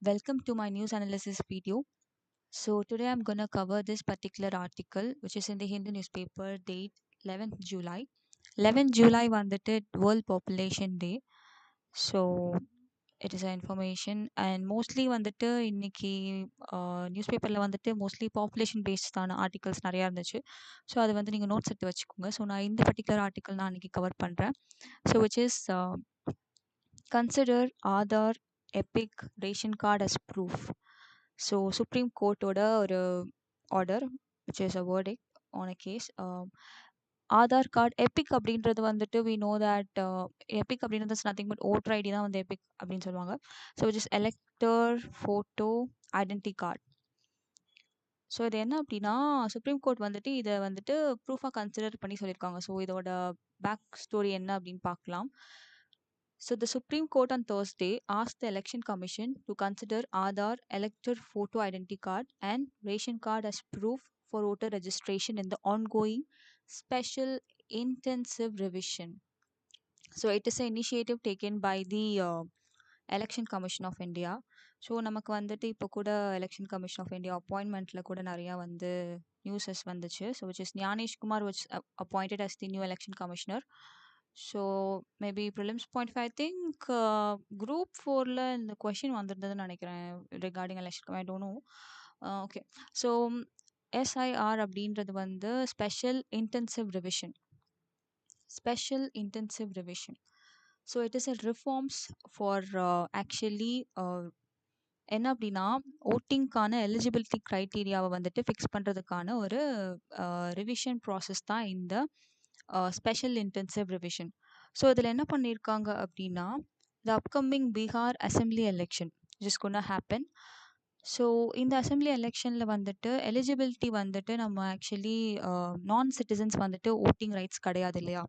welcome to my news analysis video. So today I'm going to cover this particular article which is in the Hindu newspaper date 11th July. 11th July வந்துட்டு World Population Day. So it is an information and mostly வந்துட்டு இன்னைக்கு நியூஸ்பேப்பரில் வந்துட்டு mostly population பேஸ்டான articles நிறையா இருந்துச்சு. So அது வந்து நீங்கள் notes எடுத்து வச்சுக்கோங்க. ஸோ நான் இந்த பர்டிகுலர் ஆர்டிக்கல் நான் இன்னைக்கு கவர் பண்ணுறேன். So which is consider Aadhaar Epic Ration Card as proof. So supreme கோர்ட்டோட ஒரு order which is a verdict on a case. Aadhaar card EPIC அப்படின்றது வந்துட்டு வி நோ தட் எபிக் அப்படின்றது நத்திங் பட் ஓட்டர் ஐடி தான் வந்து EPIC அப்படின்னு சொல்லுவாங்க. So which is elector photo identity card. So இது என்ன அப்படின்னா சுப்ரீம் கோர்ட் வந்துட்டு இதை வந்துட்டு ப்ரூஃபாக கன்சிடர் பண்ணி சொல்லியிருக்காங்க. ஸோ இதோட பேக் ஸ்டோரி என்ன அப்படின்னு பார்க்கலாம். So the Supreme Court on Thursday asked the Election Commission to consider Aadhaar elector photo identity card and ration card as proof for voter registration in the ongoing special intensive revision. So it is an initiative taken by the Election Commission of India. So நமக்கு வந்துட்டு இப்போ கூட election commission of India அப்பாயின்மெண்ட்டில் கூட நிறையா வந்து newses வந்துச்சு. So which is Gyanesh Kumar was appointed as the new election commissioner. So maybe prelims point five I think group ஃபோரில் இந்த கொஷின் வந்திருந்ததுன்னு நினைக்கிறேன் regarding election. I don't know. Okay. So SIR அப்படின்றது வந்து special intensive revision. So it is a reforms for actually என்ன அப்படின்னா ஓட்டிங்க்கான eligibility க்ரைட்டீரியாவை வந்துட்டு fix பண்ணுறதுக்கான ஒரு ரிவிஷன் ப்ராசஸ் தான் இந்த ஸ்பெஷல் இன்டென்சிவ் ரிவிஷன். ஸோ இதில் என்ன பண்ணியிருக்காங்க அப்படின்னா the upcoming Bihar assembly election just gonna happen. So இந்த அசம்பிளி எலெக்ஷனில் வந்துட்டு எலிஜிபிலிட்டி வந்துட்டு நம்ம ஆக்சுவலி நான் சிட்டிசன்ஸ் வந்துட்டு ஓட்டிங் ரைட்ஸ் கிடையாது இல்லையா.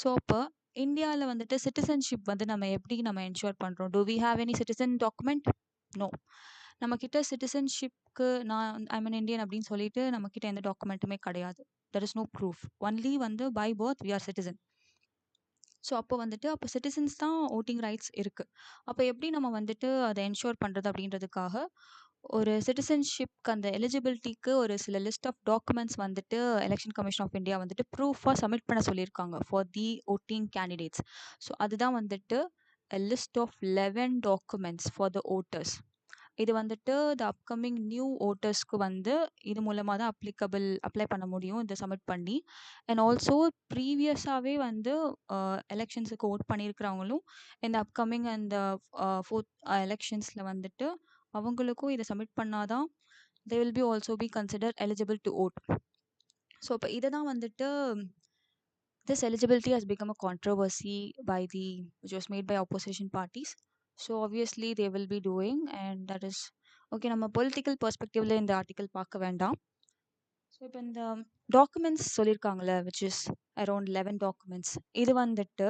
ஸோ அப்போ இந்தியாவில் வந்துட்டு சிட்டிசன்ஷிப் வந்து நம்ம எப்படி நம்ம என்ஷூர் பண்ணுறோம்? Do we have any citizen document? No. நம்மக்கிட்ட சிட்டிசன்ஷிப்க்கு நான் ஐ மீன் இந்தியன் அப்படின்னு சொல்லிட்டு நம்மக்கிட்ட எந்த டாக்குமெண்ட்டுமே கிடையாது. There is no proof. Only வந்து by birth we are citizen. So அப்போ வந்துட்டு அப்போ சிட்டிசன்ஸ் தான் ஓட்டிங் ரைட்ஸ் இருக்குது. அப்போ எப்படி நம்ம வந்துட்டு அதை என்ஷூர் பண்ணுறது அப்படின்றதுக்காக ஒரு சிட்டிசன்ஷிப்க்கு அந்த எலிஜிபிலிட்டிக்கு ஒரு சில லிஸ்ட் ஆஃப் டாக்குமெண்ட்ஸ் வந்துட்டு எலெக்ஷன் கமிஷன் ஆஃப் இந்தியா வந்துட்டு ப்ரூஃபாக சப்மிட் பண்ண சொல்லியிருக்காங்க for the voting candidates. So அதுதான் வந்துட்டு a list of 11 documents for the voters. இது வந்துட்டு த அப்கமிங் நியூ ஓட்டர்ஸ்க்கு வந்து இது மூலமாக தான் அப்ளை பண்ண முடியும் இதை சப்மிட் பண்ணி. அண்ட் ஆல்சோ ப்ரீவியஸாகவே வந்து எலெக்ஷன்ஸுக்கு ஓட் பண்ணியிருக்கிறவங்களும் இந்த அப்கமிங் அந்த ஃபோர்த் எலெக்ஷன்ஸில் வந்துட்டு அவங்களுக்கும் இதை சப்மிட் பண்ணாதான் they will be also be considered eligible to vote. So இப்போ இதை தான் வந்துட்டு this eligibility has become a controversy which was made by opposition parties. So obviously they will be doing, and that is okay. நம்ம political பெர்ஸ்பெக்டிவ்ல இந்த article பார்க்க வேண்டாம். So இப்போ இந்த டாக்குமெண்ட்ஸ் சொல்லியிருக்காங்களே விச் இஸ் அரௌண்ட் 11 டாக்குமெண்ட்ஸ். இது வந்துட்டு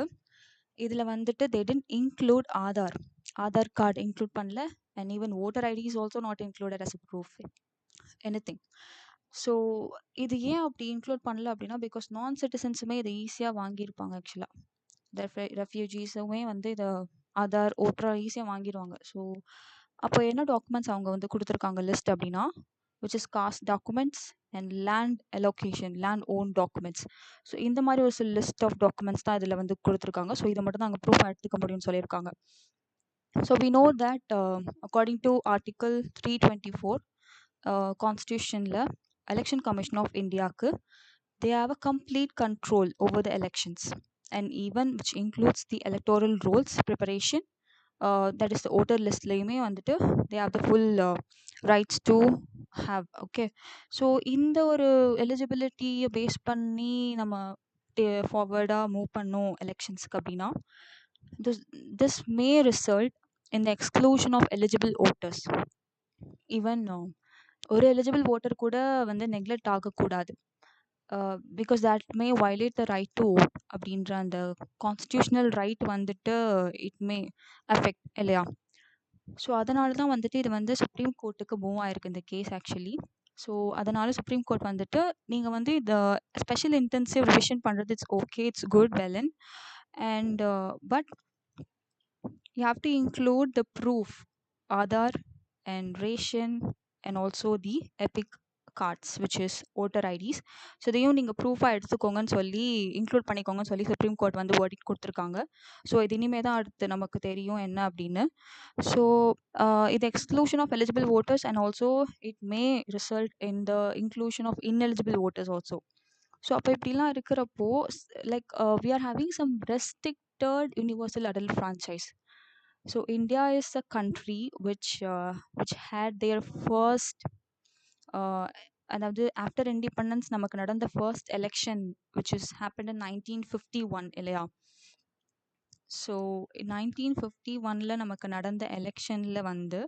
இதில் வந்துட்டு they didn't include Aadhaar card include பண்ணல. And even voter ID is also not included as a proof anything. So இது ஏன் அப்படி இன்க்ளூட் பண்ணல அப்படின்னா பிகாஸ் நான் சிட்டிசன்ஸுமே இதை ஈஸியாக வாங்கியிருப்பாங்க. ஆக்சுவலாக ரெஃப்யூஜிஸுமே வந்து இதை ஆதார் ஓட்டர் ஈஸியாக வாங்கிடுவாங்க. ஸோ அப்போ என்ன டாக்குமெண்ட்ஸ் அவங்க வந்து கொடுத்துருக்காங்க லிஸ்ட் அப்படின்னா which is cost documents and land allocation land own documents. So இந்த மாதிரி ஒரு சில லிஸ்ட் ஆஃப் டாக்குமெண்ட்ஸ் தான் இதில் வந்து கொடுத்துருக்காங்க. ஸோ இதை மட்டும் தான் அங்கே ப்ரூஃபாக எடுத்துக்க முடியும்னு சொல்லியிருக்காங்க. So we know that according to article 324 கான்ஸ்டியூஷனில் Election Commission of Indiaக்கு they have a complete control over the elections and even which includes the electoral rolls preparation, that is the voter listலையுமே வந்துட்டு they have the full rights to have. okay. So இந்த ஒரு எலிஜிபிலிட்டியை base பண்ணி நம்ம ஃபார்வர்டாக move பண்ணோம் எலெக்ஷன்ஸ்க்கு அப்படின்னா this may result in the exclusion of eligible voters. Even ஒரு eligible voter கூட வந்து நெக்லெக்ட் ஆகக்கூடாது. Because that may violate the right to vote அப்படின்ற அந்த கான்ஸ்டியூஷனல் ரைட் வந்துட்டு இட் மே அஃபெக்ட் இல்லையா. ஸோ அதனால தான் வந்துட்டு இது வந்து சுப்ரீம் கோர்ட்டுக்கு மூவ் ஆயிருக்கு இந்த கேஸ் ஆக்சுவலி. ஸோ அதனால சுப்ரீம் கோர்ட் வந்துட்டு நீங்கள் வந்து இந்த ஸ்பெஷல் இன்டென்சிவ் ரிவிஷன் பண்ணுறது it's okay, it's good well and but you have to include the proof Aadhaar and Ration and also the Epic cards which is voter IDs. So இதையும் நீங்கள் ப்ரூஃபாக எடுத்துக்கோங்கன்னு சொல்லி include பண்ணிக்கோங்கன்னு சொல்லி supreme court வந்து verdict கொடுத்துருக்காங்க. So இது இனிமே தான் அடுத்து நமக்கு தெரியும் என்ன அப்படின்னு. ஸோ இது exclusion of eligible voters and also it may result in the inclusion of ineligible voters also. So அப்போ இப்படிலாம் இருக்கிறப்போ like we are having some restricted universal adult franchise. So India is a country which had their first அதாவது after independence நமக்கு நடந்த first election which is happened in 1951 இல்லையா? So 1951 நமக்கு நடந்த எலெக்ஷனில் வந்து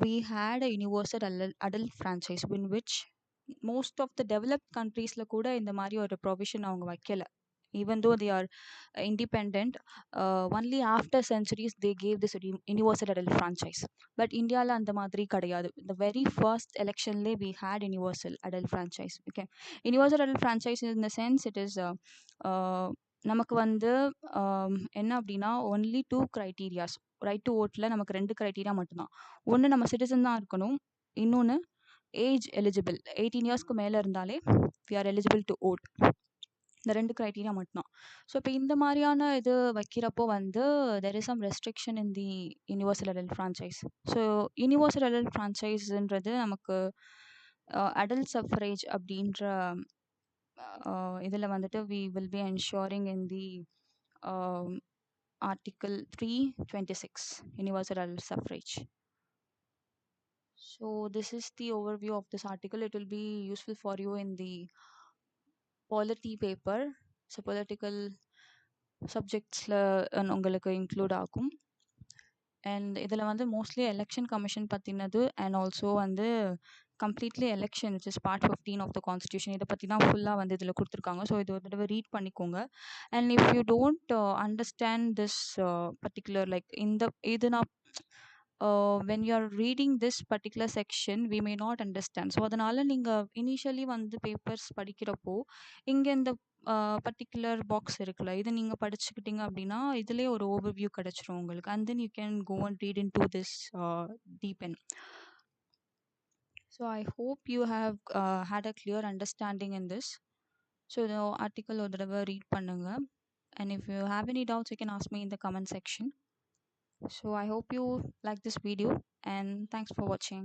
we had a universal adult franchise in which most of the developed countries-ல கூட இந்த மாதிரி ஒரு ப்ரொவிஷன் அவங்க வைக்கல. Even though they are independent, only after centuries they gave this universal adult franchise. But இந்தியாவில் அந்த மாதிரி கிடையாது. The very first electionலே we had universal adult franchise. Okay, universal adult franchise in the sense it is நமக்கு வந்து என்ன அப்படின்னா only 2 criteria. Right to ஓட்டில் நமக்கு 2 criteria மட்டும்தான். ஒன்று நம்ம சிட்டிசன் தான் இருக்கணும், இன்னொன்று ஏஜ் எலிஜிபிள் 18 இயர்ஸ்க்கு மேலே இருந்தாலே we are eligible to vote. இந்த 2 criteria மட்டும்தான். ஸோ இப்போ இந்த மாதிரியான இது வைக்கிறப்போ வந்து there is some restriction in the universal adult franchise. So universal adult franchiseன்றது நமக்கு adult suffrage அப்படின்ற இதில் வந்துட்டு we will be ensuring in the Article 326 universal adult suffrage. So this is the overview of this article. It will be useful for you in the polity paper. So political சப்ஜெக்ட்ஸில் உங்களுக்கு include ஆகும். And இதில் வந்து mostly election commission பற்றினது and also வந்து completely election which is part 15 of the constitution இதை பற்றி தான் ஃபுல்லாக வந்து இதில் கொடுத்துருக்காங்க. ஸோ இது ஒரு தடவை ரீட் பண்ணிக்கோங்க. And if you don't understand this particular like இந்த இது நான் when you are reading this particular section we may not understand. So அதனால் நீங்கள் இனிஷியலி வந்து பேப்பர்ஸ் படிக்கிறப்போ இங்கே இந்த பர்டிகுலர் பாக்ஸ் இருக்குல்ல, இதை நீங்கள் படிச்சுக்கிட்டீங்க அப்படின்னா இதுலேயே ஒரு ஓவர்வியூ கிடச்சிரும் உங்களுக்கு. And then you can go and read in to this deep in. So I hope you have had a clear understanding in this. ஸோ இந்த ஆர்டிக்கல் ஒரு தடவை ரீட் பண்ணுங்கள். And if you have any doubts you can ask me in the comment section. So I hope you like this video and thanks for watching.